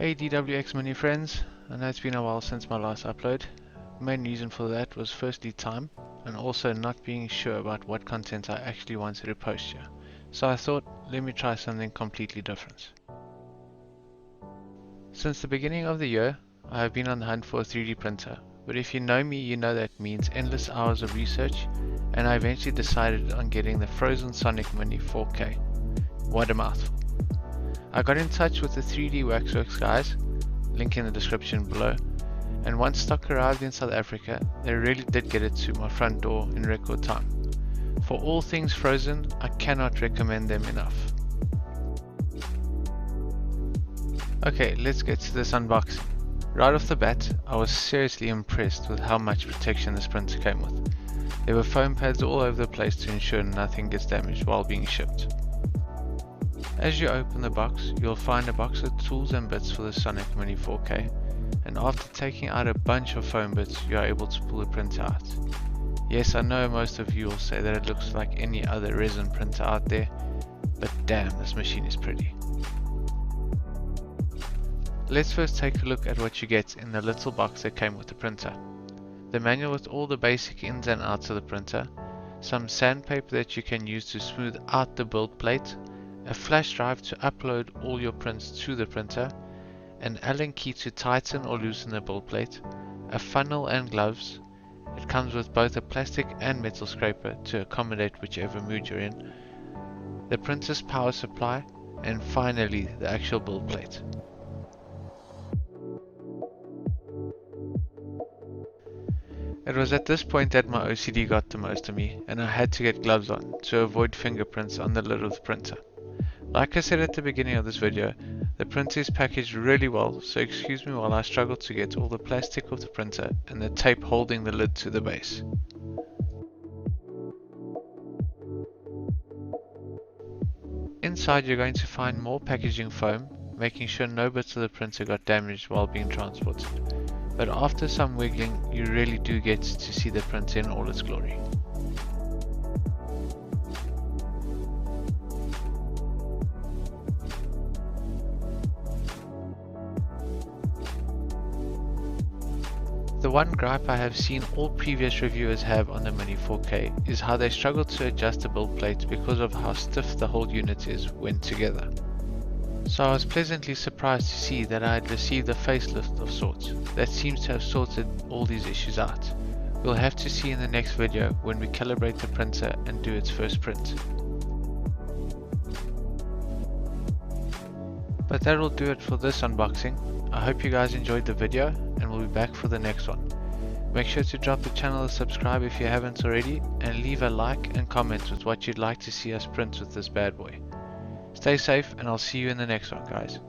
Hey DWX Mini friends, I know it's been a while since my last upload. The main reason for that was firstly time, and also not being sure about what content I actually wanted to post here. So I thought, let me try something completely different. Since the beginning of the year, I have been on the hunt for a 3D printer, but if you know me, you know that means endless hours of research, and I eventually decided on getting the Phrozen Sonic Mini 4K. What a mouthful. I got in touch with the 3D Waxworks guys, link in the description below, and once stock arrived in South Africa, they really did get it to my front door in record time. For all things Phrozen, I cannot recommend them enough. Okay, let's get to this unboxing. Right off the bat, I was seriously impressed with how much protection this printer came with. There were foam pads all over the place to ensure nothing gets damaged while being shipped. As you open the box, you'll find a box of tools and bits for the Sonic Mini 4K, and after taking out a bunch of foam bits, you are able to pull the printer out. Yes, I know most of you will say that it looks like any other resin printer out there, but damn, this machine is pretty. Let's first take a look at what you get in the little box that came with the printer. The manual with all the basic ins and outs of the printer, some sandpaper that you can use to smooth out the build plate, a flash drive to upload all your prints to the printer, an Allen key to tighten or loosen the build plate, a funnel and gloves. It comes with both a plastic and metal scraper to accommodate whichever mood you're in, the printer's power supply, and finally the actual build plate. It was at this point that my OCD got the most of me, and I had to get gloves on to avoid fingerprints on the lid of the printer. Like I said at the beginning of this video, the printer is packaged really well, so excuse me while I struggle to get all the plastic off the printer and the tape holding the lid to the base. Inside you're going to find more packaging foam, making sure no bits of the printer got damaged while being transported. But after some wiggling, you really do get to see the printer in all its glory. The one gripe I have seen all previous reviewers have on the Mini 4K is how they struggle to adjust the build plate because of how stiff the whole unit is when together. So I was pleasantly surprised to see that I had received a facelift of sorts that seems to have sorted all these issues out. We'll have to see in the next video when we calibrate the printer and do its first print. But that'll do it for this unboxing. I hope you guys enjoyed the video, and we'll be back for the next one. Make sure to drop the channel a subscribe if you haven't already, and leave a like and comment with what you'd like to see us print with this bad boy. Stay safe, and I'll see you in the next one, guys.